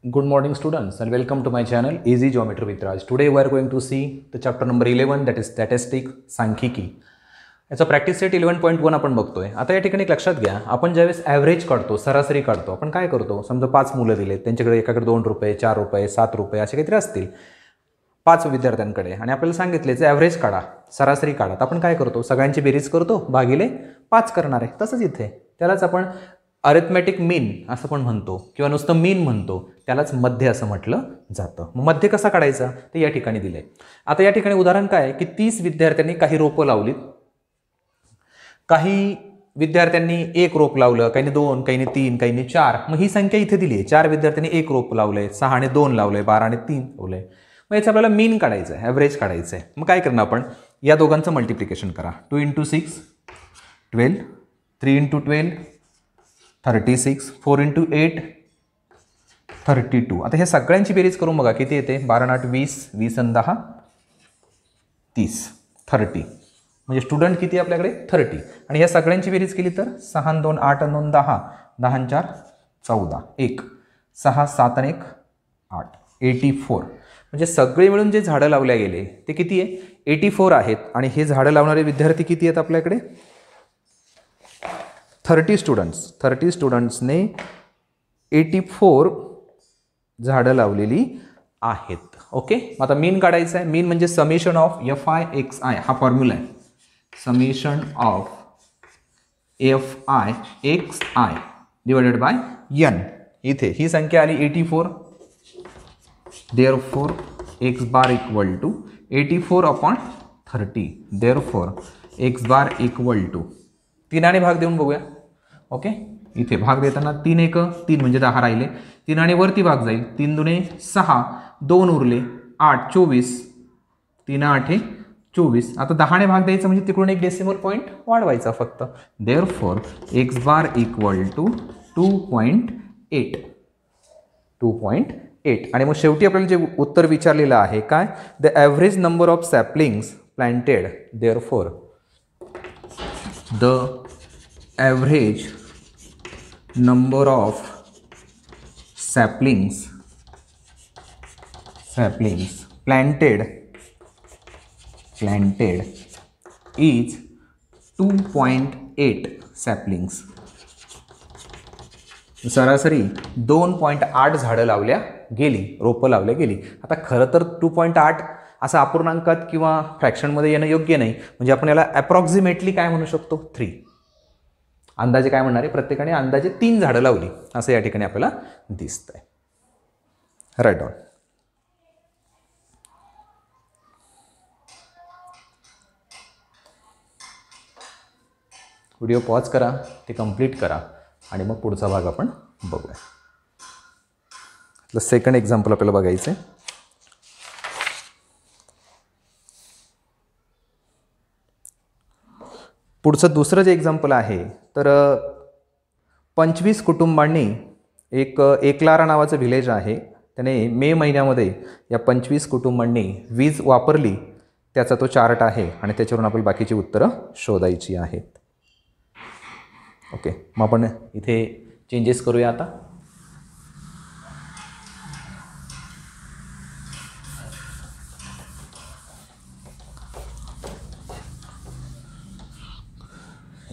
Good morning students and welcome to my channel Easy Geometry with Raj. Today we are going to see the chapter number 11 that is Statistics सांख्यिकी. याचा practice set 11.1 आपण बघतोय. आता या ठिकाणी लक्षात घ्या, आपण ज्यावेळेस ॲव्हरेज काढतो, सरासरी काढतो, आपण काय करतो, समजा 5 मुलं दिलेत, त्यांच्याकडे एकाकडे 2 रुपये 4 रुपये 7 रुपये असे काहीतरी असतील 5 विद्यार्थ्यांकडे, आणि आपल्याला सांगितले जे ॲव्हरेज काढा, सरासरी काढा. आपण काय करतो, सगळ्यांची बेरीज करतो, भागिले 5 करणार आहे. तसंच इथे त्यालाच आपण अरिथमॅटिक मीन असं पण म्हणतो किंवा नुसतं मीन म्हणतो, त्यालाच मध्य असं म्हटलं जातं. मग मध्य कसा काढायचा ते या ठिकाणी दिलंय. आता या ठिकाणी उदाहरण काय आहे की 30 विद्यार्थ्यांनी काही रोपं लावलीत, काही विद्यार्थ्यांनी 1 रोप लावलं, काहींनी 2, काहींनी 3, काहींनी 4. मग ही संख्या इथे दिली आहे. 4 विद्यार्थ्यांनी 1 रोप लावलंय, 6 ने 2 लावलंय, 12 ने 3 लावलंय. मग याचं आपल्याला मीन काढायचं आहे, ॲव्हरेज काढायचं आहे. मग काय करणार आपण, या दोघांचं मल्टिप्लिकेशन करा. 2 × 6 12, 3 × 12 36, 4 × 8 32. आता ह्या सगळ्यांची बेरीज करून बघा किती येते. 12 × 8 20, 20 × 10 30, 30. म्हणजे स्टुडंट किती आपल्याकडे 30. आणि ह्या सगळ्यांची बेरीज केली तर 6 × 2 8 × 2 10, 10 × 4 14, 1 6 7 × 1 8, 84. म्हणजे सगळे मिळून जे झाडं लावल्या गेले ते किती आहे, 84 आहेत. आणि हे झाडं लावणारे विद्यार्थी किती आहेत आपल्याकडे, 30 स्टुडंट्स. 30 स्टुडंट्सने 84 झाडं लावलेली आहेत. ओके, आता मीन काढायचं आहे. मीन म्हणजे समेशन ऑफ FI/XI हा फॉर्म्युला आहे. Summation of FI/XI divided by N. इथे ही संख्या आली 84. Therefore x bar equal to 84/30. Therefore x bar equal to 3 भाग देऊन बघूया. ओके, इथे भाग देताना 3 × 1 3 म्हणजे 10 राहिले. 3 आणि वरती भाग जाईल. 3 × 2 6, 2 उरले 8 24, 3 × 8 24. आता 10 ने भाग द्यायचा म्हणजे तिकडून एक डेसिमल पॉईंट वाढवायचा फक्त. Therefore x bar equal to 2.8. 2.8. आणि मग शेवटी आपल्याला जे उत्तर विचारलेलं आहे काय, the average number of saplings planted. Therefore the average number of saplings planted is 2.8 saplings. सरासरी 2.8 झाडं लावल्या गेली, रोपं लावल्या गेली. आता खरं तर 2.8 असं अपूर्णांकात किंवा फ्रॅक्शनमध्ये येणं योग्य नाही. म्हणजे आपण याला ॲप्रॉक्सिमेटली काय म्हणू शकतो, 3. अंदाजे काय म्हणणार आहे, प्रत्येकाने अंदाजे 3 झाडं लावली असं या ठिकाणी आपल्याला दिसतंय. Right on. व्हिडिओ पॉज करा, ते कंप्लीट करा आणि मग पुढचा भाग आपण बघूया. सेकंड एक्झाम्पल आपल्याला बघायचं आहे. पुढचं दुसरं जे एक्झाम्पल आहे तर 25 कुटुंबांनी एक एकलारा नावाचं व्हिलेज आहे, त्याने मे महिन्यामध्ये या 25 कुटुंबांनी वीज वापरली, त्याचा तो चार्ट आहे आणि त्याच्यावरून आपल्याला बाकीची उत्तरं शोधायची आहेत. ओके, मग आपण इथे चेंजेस करूया. आता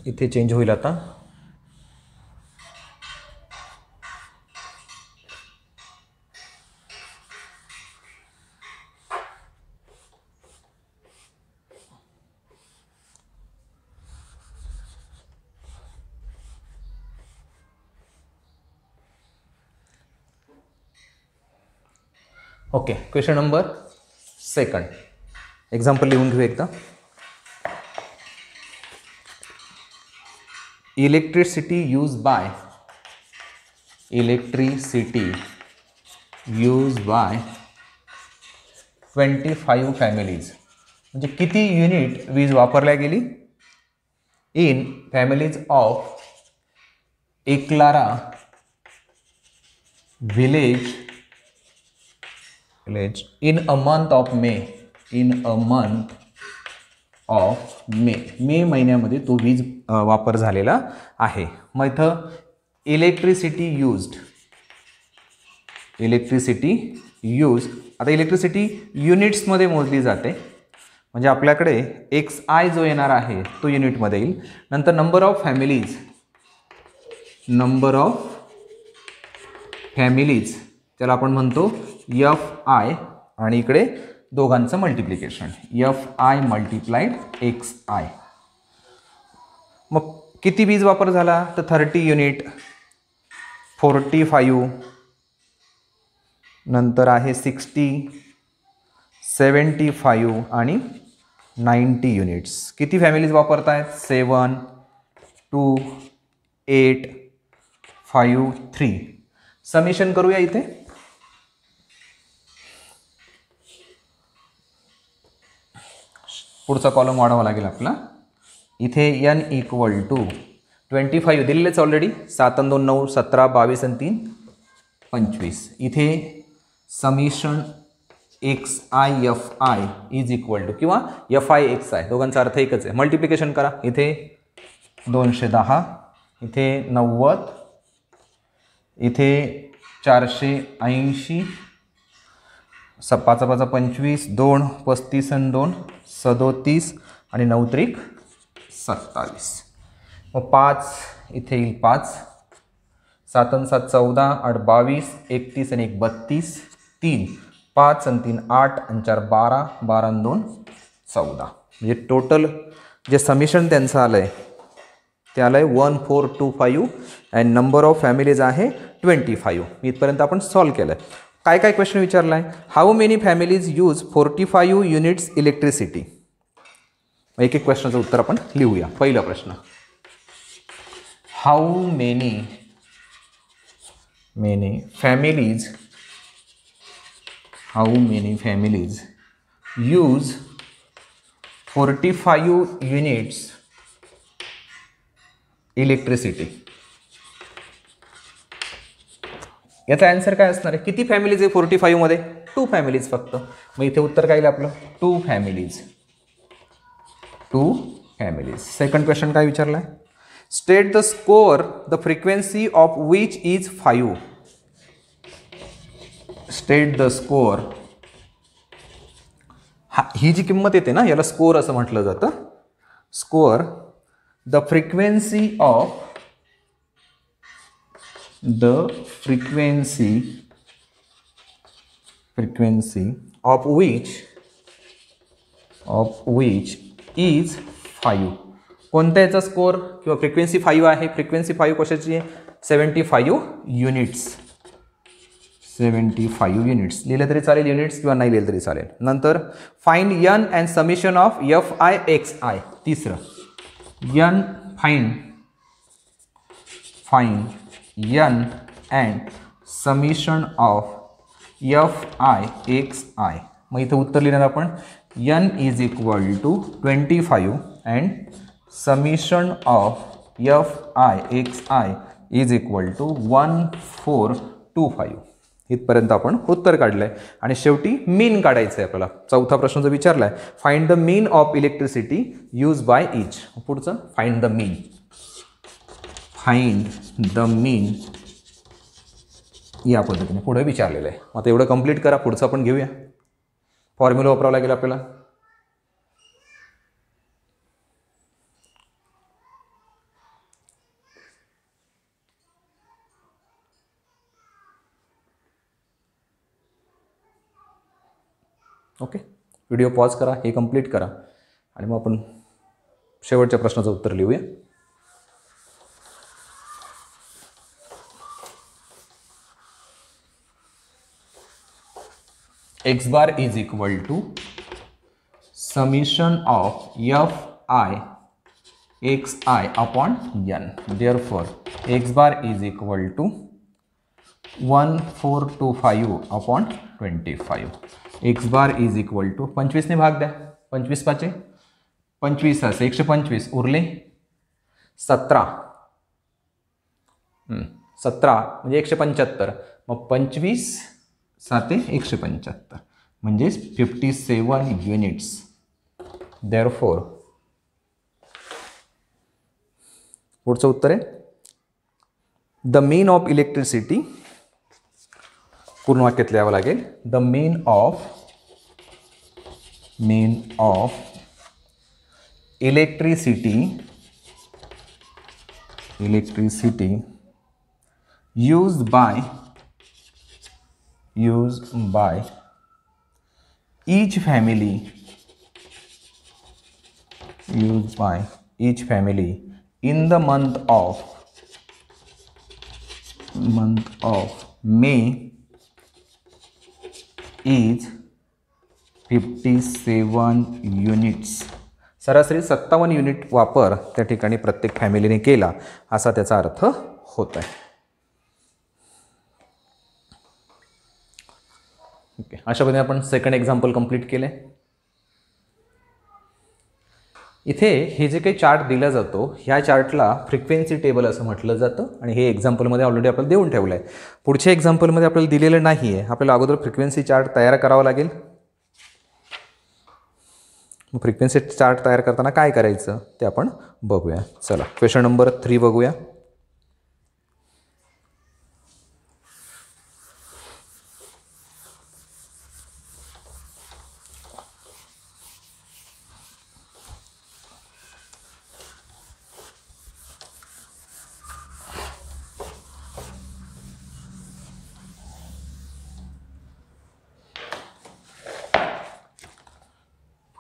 इथे चेंज होईल. आता ओके, क्वेश्चन नंबर 2. एक्झाम्पल लिहून घेऊ एकदा. Electricity use by 25 families. म्हणजे किती युनिट वीज वापरल्या गेली in families of Ekalara village in a month of May. May महिन्यामध्ये तो वीज वापर झालेला आहे. मग इथं इलेक्ट्रिसिटी यूज्ड इलेक्ट्रिसिटी यूज, आता इलेक्ट्रिसिटी युनिट्समध्ये मोजली जाते, म्हणजे आपल्याकडे XI जो येणार आहे तो युनिटमध्ये येईल. नंतर नंबर ऑफ फॅमिलीज त्याला आपण म्हणतो FI, आणि इकडे दोघांचं मल्टिप्लिकेशन FI मल्टिप्लाइड XI. मग किती वीज वापर झाला तर 30 युनिट, 45, नंतर आहे 60, 75 आणि 90 युनिट्स. किती फॅमिलीज वापरत आहेत? 7, 2, 8, 5, 3. समेशन करूया इथे. पुढचा कॉलम वाढवावा लागेल आपला. इथे n इक्वल टू 25 दिलेलेच ऑलरेडी, 7 आणि 2 9, 17, 22 आणि 3 25. इथे summation XI is equal to किंवा FI XI दोघांचा अर्थ एकच आहे. मल्टिप्लिकेशन करा. इथे 210, इथे 90, इथे 480, 5 5 25, 2 35 आणि 2 37 आणि 9 त्रिक 27. मग 5 इथे येईल 5, 7 आणि 7 14, 8 22, 31 आणि 1 32, 3 5 आणि 3 8 आणि 4 12, 12 आणि 2 14. म्हणजे टोटल जे समेशन त्यांचं आलं आहे ते आलं आहे 1425 अँड नंबर ऑफ फॅमिलीज आहे 25. इथपर्यंत आपण सॉल्व केलं आहे. काय काय क्वेश्चन विचारला आहे? How many families use 45 units electricity. एक एक क्वेश्चनचं उत्तर आपण लिहूया. पहिला प्रश्न, how many families use 45 units electricity. याचा आन्सर काय असणार आहे? किती फॅमिलीज आहे 45 मध्ये? 2 फॅमिलीज फक्त. मग इथे उत्तर काय येईल आपलं? 2 फॅमिलीज. सेकंड क्वेश्चन काय विचारला आहे? State the score the frequency of which is 5. State the score, ही जी किंमत येते ना याला स्कोअर असं म्हटलं जातं. Score the frequency of which is 5. कोणत्या याचा स्कोअर किंवा फ्रिक्वेन्सी 5 आहे? फ्रिक्वेन्सी 5 कशाची आहे? 75 युनिट्स. 75 युनिट्स लिहिलं तरी चालेल, युनिट्स किंवा नाही लिहिलं तरी चालेल. नंतर find n and summation of FI XI. तिसरं n, find n and summation of FI XI. मग इथं उत्तर लिहिणार आपण n is equal to 25 and summation of FI XI is equal to 1425. इथपर्यंत आपण उत्तर काढलं आहे. आणि शेवटी मीन काढायचं आहे आपल्याला. चौथा प्रश्न जो विचारला आहे, find the mean of electricity use by each. पुढचं फाइंड द मीन या पद्धतीने पुढे विचारलेलं आहे. आता एवढं कंप्लीट करा. पुढचं आपण घेऊया. फॉर्म्युला वापरावा लागेल आपल्याला. ओके, व्हिडिओ पॉज करा, हे कंप्लीट करा आणि मग आपण शेवटच्या प्रश्नाचं उत्तर लिहूया. x bar is equal to summation of FI XI upon n. Therefore, x bar is equal to 1425 upon 25. x bar is equal to 25 ने भाग द्या. 25 पाचे 25 असे 125 उरले 17. 17 म्हणजे 175. मग 25 7 175 म्हणजे 57 युनिट्स. देअरफॉर पुढचं उत्तर आहे द मीन ऑफ इलेक्ट्रिसिटी पूर्ण वाक्यात लिहावं लागेल. The main of electricity used by each family in the month of May is 57 units. सरासरी 57 युनिट वापर त्या ठिकाणी प्रत्येक फॅमिलीने केला असा त्याचा अर्थ होत आहे. ओके, अशा पद्धतीने आपण सेकंड एक्झाम्पल कंप्लीट केले. इथे हे जे काही चार्ट दिला जातो ह्या चार्टला फ्रिक्वेन्सी टेबल असं म्हटलं जातं आणि हे एक्झाम्पलमध्ये ऑलरेडी आपल्याला देऊन ठेवलं आहे. पुढच्या एक्झाम्पलमध्ये आपल्याला दिलेलं नाही आहे. आपल्याला अगोदर फ्रिक्वेन्सी चार्ट तयार करावा लागेल. फ्रिक्वेन्सी चार्ट तयार करताना काय करायचं ते आपण बघूया. चला क्वेश्चन नंबर 3 बघूया.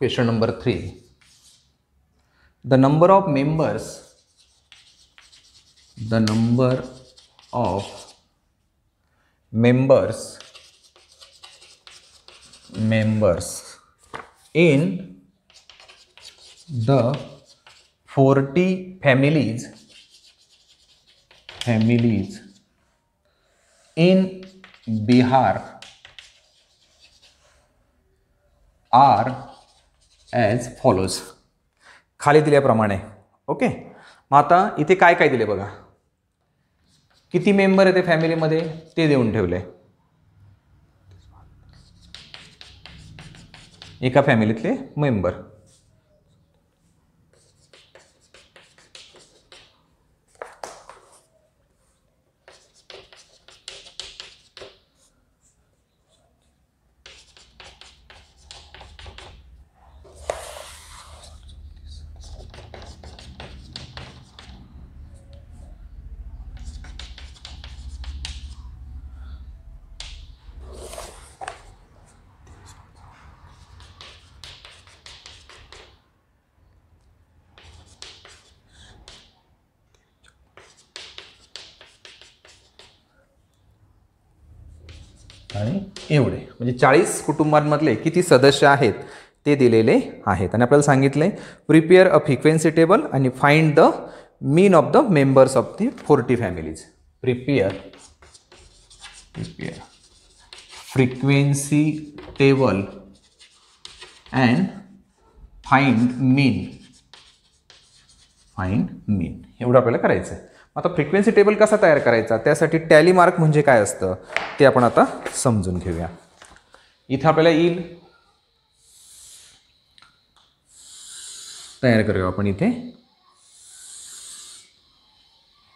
Question number 3. The number of members in the 40 families in Bihar are as follows. खाली दिल्याप्रमाणे. ओके, मग आता इथे काय काय दिले बघा. किती मेंबर आहे ते फॅमिलीमध्ये ते देऊन ठेवले. एका फॅमिलीतले मेंबर. आणि एवढे म्हणजे 40 कुटुंबांमधले किती सदस्य आहेत ते दिलेले आहेत. आणि आपल्याला सांगितलं आहे प्रिपेअर अ फ्रिक्वेन्सी टेबल आणि find the mean of the members of the 40 families. Prepare frequency table and find mean एवढं आपल्याला करायचं आहे. आता फ्रिक्वेन्सी टेबल कसा तयार करायचा त्यासाठी टॅली मार्क म्हणजे काय असतं ते आपण आता समजून घेऊया. इथे आपल्याला येईल तयार करूया आपण.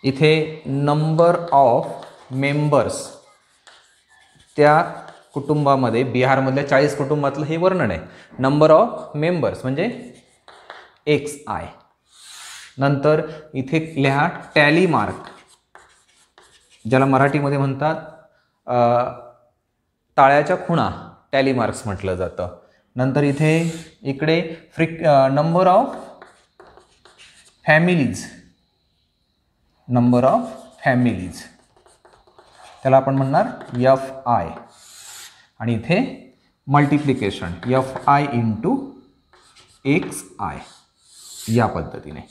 इथे नंबर ऑफ मेंबर्स त्या कुटुंबामध्ये बिहारमधल्या 40 कुटुंबातलं हे वर्णन आहे. नंबर ऑफ मेंबर्स म्हणजे XI. नंतर इथे लिहा टॅली मार्क ज्याला मराठीमध्ये म्हणतात टाळ्याच्या खुणा टॅली मार्क्स म्हटलं जातं. नंतर इकडे नंबर ऑफ फॅमिलीज त्याला आपण म्हणणार FI. आणि इथे मल्टिप्लिकेशन FI इंटू XI या पद्धतीने.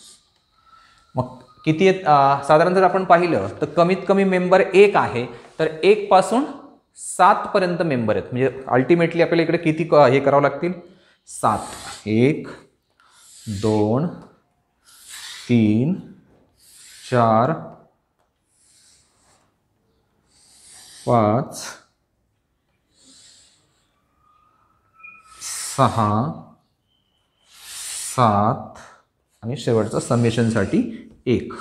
मग किती आहेत साधारण जर आपण पाहिलं तर कमीत कमी मेंबर 1 आहे. तर 1 पासून 7 पर्यंत मेंबर आहेत. म्हणजे अल्टिमेटली आपल्याला इकडे किती हे करावं लागतील 7. 1 2 3 4 5 6 7 आणि शेवटचं समेशनसाठी 1.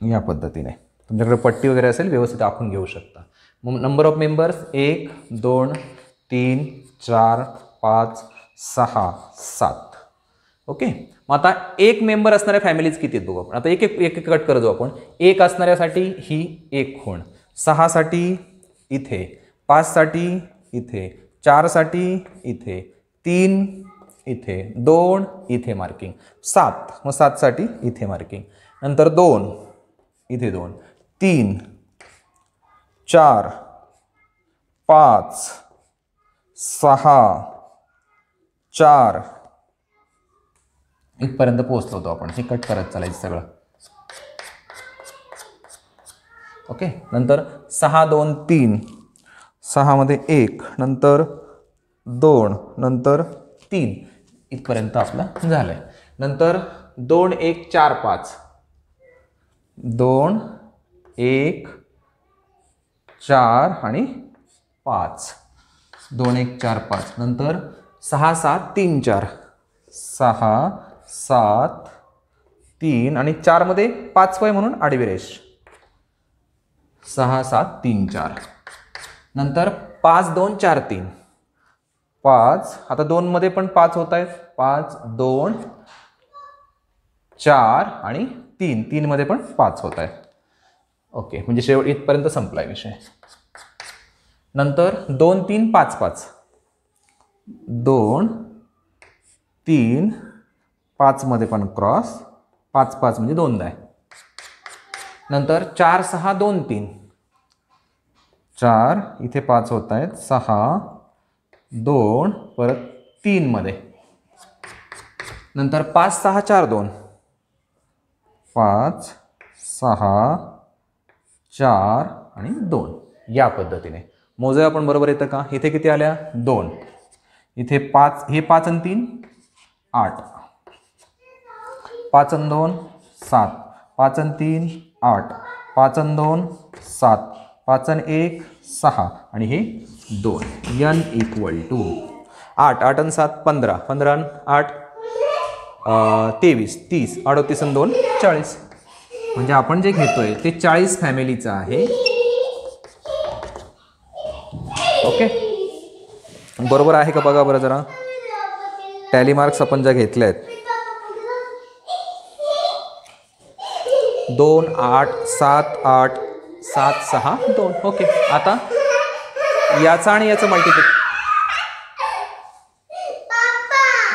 या पद्धतीने तुमच्याकडे पट्टी वगैरे असेल व्यवस्थित आखून घेऊ शकता. मग नंबर ऑफ मेंबर्स 1 2 3 4 5 6 7. ओके. मग आता एक मेंबर असणाऱ्या फॅमिलीज किती आहेत बघू आपण. आता एक एक एक कट करत जाऊ आपण. एक असणाऱ्यासाठी ही एक खूण, 6 साठी इथे, 5 साठी इथे, 4 साठी इथे, 3 इथे, 2 इथे मार्किंग, 7 मग 7 साठी इथे मार्किंग, नंतर 2 इथे 2, 3 4 5 6 4 इथपर्यंत पोहोचलो होतो आपण. हे कट करत चालायचं सगळं. ओके. नंतर 6 2 3, 6 मध्ये 1, नंतर 2, नंतर 3 इथपर्यंत आपलं झालंय. नंतर 2 1 4 5, 2 1 4 आणि 5, 2 1 4 5, नंतर 6 7 3 4, 6 7 3 आणि 4 मध्ये 5 वय म्हणून आडवी रेष, 6 7 3 4, नंतर 5 2 4 3, 5 आता 2 मध्ये पण 5 होत आहेत, 5 2 4 आणि 3, 3 मध्ये पण 5 होत आहेत. ओके. म्हणजे शेवट इथपर्यंत संपलाय विषय. नंतर 2 3 5 5, 2 3 5 मध्ये पण क्रॉस, 5 5 म्हणजे 2दा आहे. नंतर 4 6 2 3, 4 इथे 5 होत आहेत, 6 2 परत 3 मध्ये, नंतर 5 6 4 2, 5 6 4 आणि 2. या पद्धतीने मोजूया आपण. बरोबर येतं का. इथे किती आल्या 2, इथे 5, हे 5 आणि 3 8, 5 आणि 2 7, 5 आणि 3 8, 5 आणि 2 7, 5 आणि 1 6 आणि हे 2. n इक्वल टू 8, 8 आणि 7 15, 15 आणि 8 23, 30, 38 आणि 2 40. म्हणजे आपण जे घेतोय ते 40 फॅमिलीचं आहे. ओके. बरोबर आहे का बघा बरं जरा. टॅली मार्क्स आपण ज्या घेतल्या आहेत 2 8 7 8 7 6 2. ओके. आता याचा आणि याचं मल्टिप्लिकेशन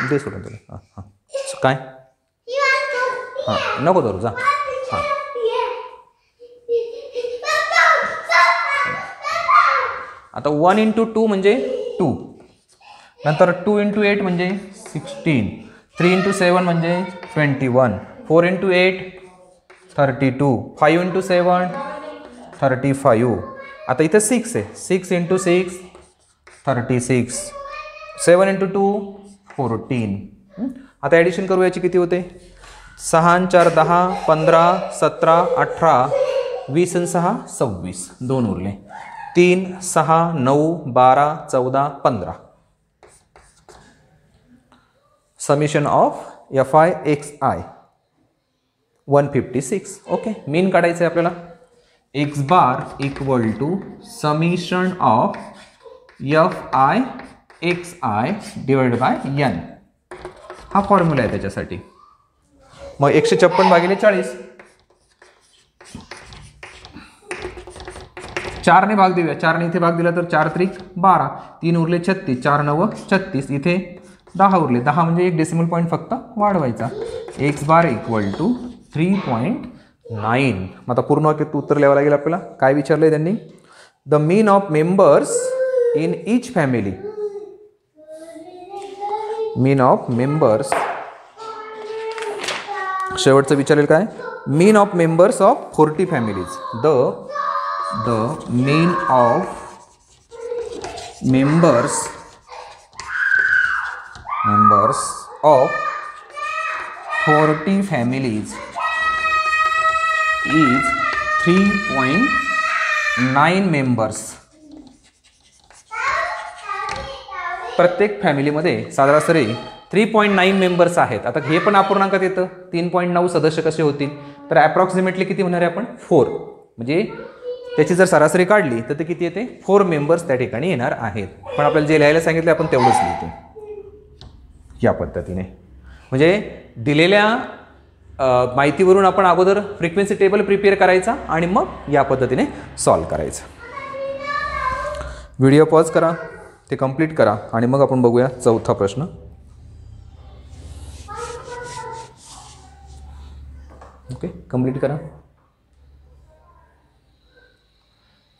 दे सोडून तुला. हां हां काय हां नको धरू जा. हां आता 1 × 2 म्हणजे 2, नंतर 2 × 8 म्हणजे 16, 3 × 7 म्हणजे 21, 4 × 8 32, 5 × 7 35. आता इथे 6 आहे, 6 × 6 36, 7 × 2 14. आता ॲडिशन करू. याची किती होते 6 आणि 4 10, 15 17 18 20 आणि 6 26, 2 उरले, 3 6 9 12 14 15. Summation of FI XI 156. Okay. Mean काढायचं आहे आपल्याला. x bar equal to summation of FI XI divided by n. हा फॉर्म्युला आहे त्याच्यासाठी. मग 156 भागिले 40, 4 ने भाग देऊया. 4 ने इथे भाग दिला तर 4 त्रिक 12, 3 उरले 36, 4 9 36, इथे 10 उरले. 10 म्हणजे एक डेसिमल पॉईंट फक्त वाढवायचा. x bar equal to 3.9. आता पूर्ण वाक्यात उत्तर लिहावं लागेल आपल्याला. काय विचारलंय त्यांनी. The mean of members in each family. Mean of members, शेवटचं विचारेल काय. Mean of members of 40 families. The mean of members of 40 families is 3.9 members. प्रत्येक फॅमिलीमध्ये सरासरी 3.9 मेंबर्स आहेत. आता हे पण अपूर्णांकात येतं. 3.9 सदस्य कसे होतील, तर ॲप्रॉक्सिमेटली किती होणार आहे आपण 4, म्हणजे त्याची जर सरासरी काढली तर ते किती येते 4 मेंबर्स त्या ठिकाणी येणार आहेत. पण आपल्याला जे लिहायला सांगितले आपण तेवढंच लिहितो या पद्धतीने. म्हणजे दिलेल्या माहितीवरून आपण अगोदर फ्रिक्वेन्सी टेबल प्रिपेअर करायचा आणि मग या पद्धतीने सॉल्व करायचं. व्हिडिओ पॉज करा, ते कंप्लीट करा आणि मग आपण बघूया चौथा प्रश्न. ओके, कंप्लीट करा.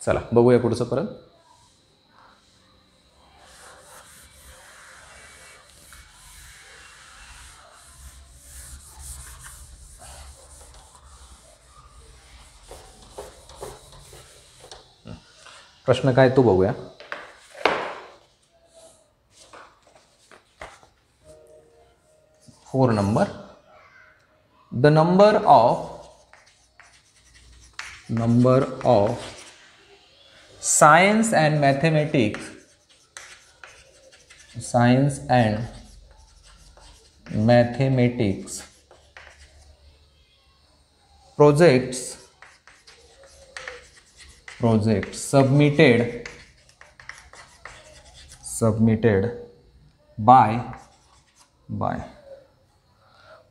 चला बघूया पुढचं परत. प्रश्न काय तो बघूया. Four number, the number of science and mathematics projects submitted by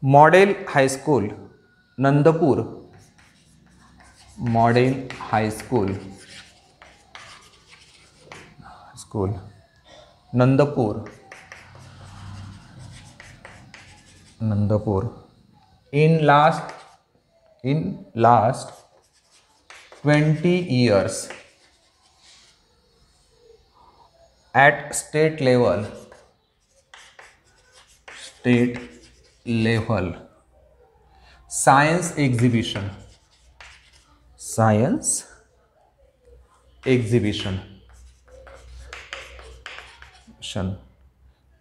Model High School Nandapur, Nandapur in last 20 years at state level science exhibition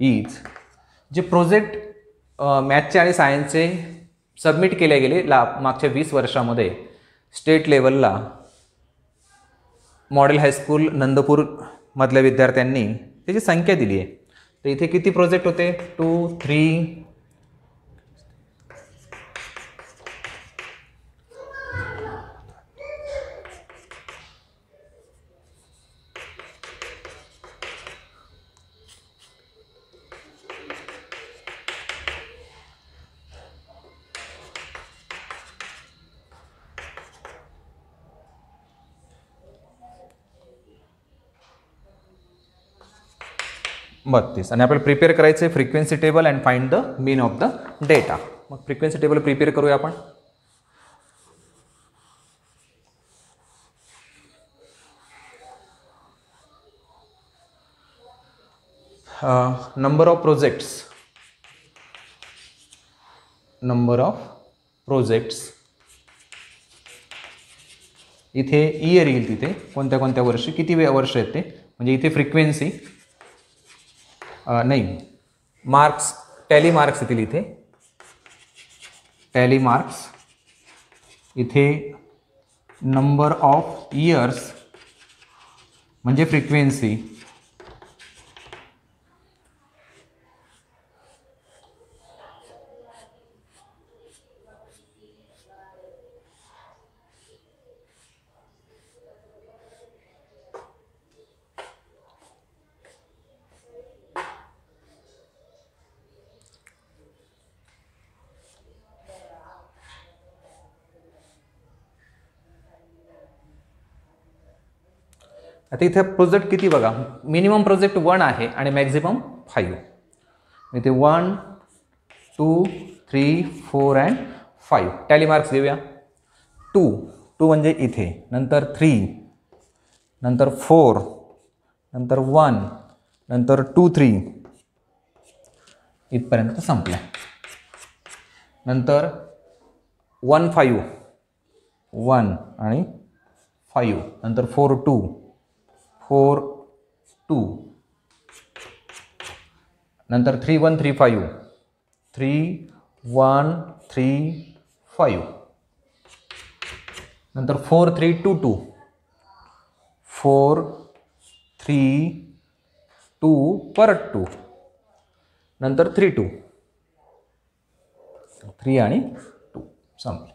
is, जे प्रोजेक्ट मॅथचे आणि सायन्सचे सबमिट केले गेले मागच्या 20 वर्षामध्ये स्टेट लेवलला मॉडेल हायस्कूल नंदपूर मधल्या विद्यार्थ्यांनी त्याची संख्या दिली आहे. तर इथे किती प्रोजेक्ट होते 2, 3, बत्तीस. आणि आपल्याला प्रिपेअर करायचं आहे frequency table and find the mean of the data. मग फ्रिक्वेन्सी टेबल प्रिपेअर करूया आपण. नंबर ऑफ प्रोजेक्ट्स इथे इयर येईल, तिथे कोणत्या कोणत्या वर्षी किती वर्ष आहेत ते, म्हणजे इथे फ्रिक्वेन्सी नाही मार्क्स, टॅली मार्क्स येतील इथे. टॅली मार्क्स इथे नंबर ऑफ इयर्स म्हणजे फ्रिक्वेन्सी, आता इथे प्रोजेक्ट किती बघा, मिनिमम प्रोजेक्ट 1 आहे आणि मॅक्झिमम 5. इथे 1, 2, 3, 4 अँड 5. टॅली मार्क्स देऊया. 2 म्हणजे इथे, नंतर 3, नंतर 4, नंतर 1, नंतर 2, 3 इथपर्यंत संपला. नंतर 1, 5, 1 आणि 5, नंतर 4, 2, 4, 2, नंतर 3, 1, 3, 5, 3, 1, 3, 5, नंतर 4, 3, 2, 2, 4, 3, 2 परत 2, नंतर 3 2 3 आणि 2 संपलं.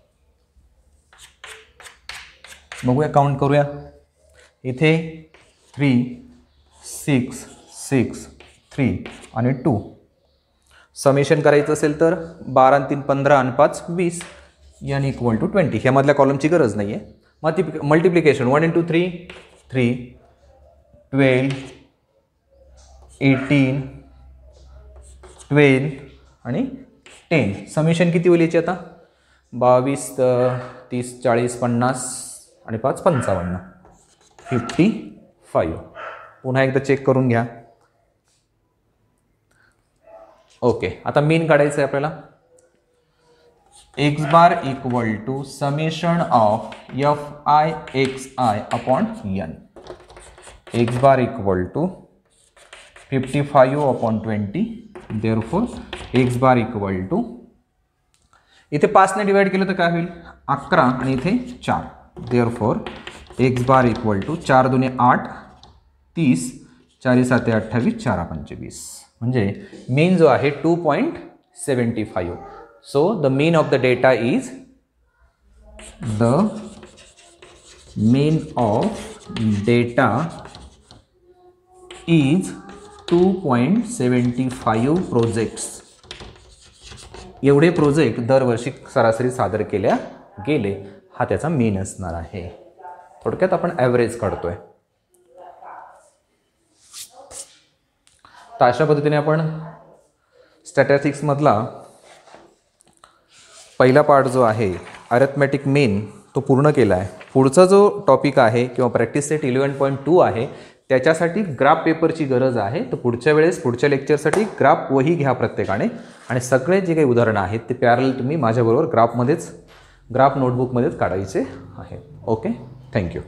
बघूया, काउंट करूया. इथे 3 6 6 3 आणि 2. समेशन करायचं असेल तर 12 आणि 3 15 आणि 5 20 n = 20. ह्यामधल्या कॉलमची गरज नाही आहे. मल्टिप्लिकेशन 1 × 3 3 12 18 12 आणि 10. समेशन किती होईल याची आता? 22 30 40 50 आणि 5 55 55. पुन्हा एकदा चेक करून घ्या. ओके, आता मीन काढायचं आहे आपल्याला. x bar equal to summation of fi xi upon n. x bar equal to 55/20. Therefore x bar equal to, इथे 5 ने डिवाइड केलं तर काय होईल? 11 आणि इथे 4. Therefore x bar equal to 4 2 8 30 4 7 28 4 25. म्हणजे मीन जो आहे 2.75. So the mean of the data is is 2.75 projects. एवढे प्रोजेक्ट दरवर्षी सरासरी सादर केल्या गेले, हा त्याचा मीन असणार आहे. थोडक्यात आपण ॲव्हरेज काढतोय. तर अशा पद्धतीने आपण स्टॅटिस्टिक्समधला पहिला पार्ट जो आहे अरिथमेटिक मीन तो पूर्ण केला आहे. पुढचा जो टॉपिक आहे किंवा प्रॅक्टिस सेट 11.2 आहे त्याच्यासाठी ग्राफ पेपरची गरज आहे. तर पुढच्या वेळेस पुढच्या लेक्चरसाठी ग्राफ वही घ्या प्रत्येकाने आणि सगळे जे काही उदाहरणं आहेत ते पॅरल तुम्ही माझ्याबरोबर ग्राफ नोटबुकमध्येच काढायचे आहेत. Okay, thank you.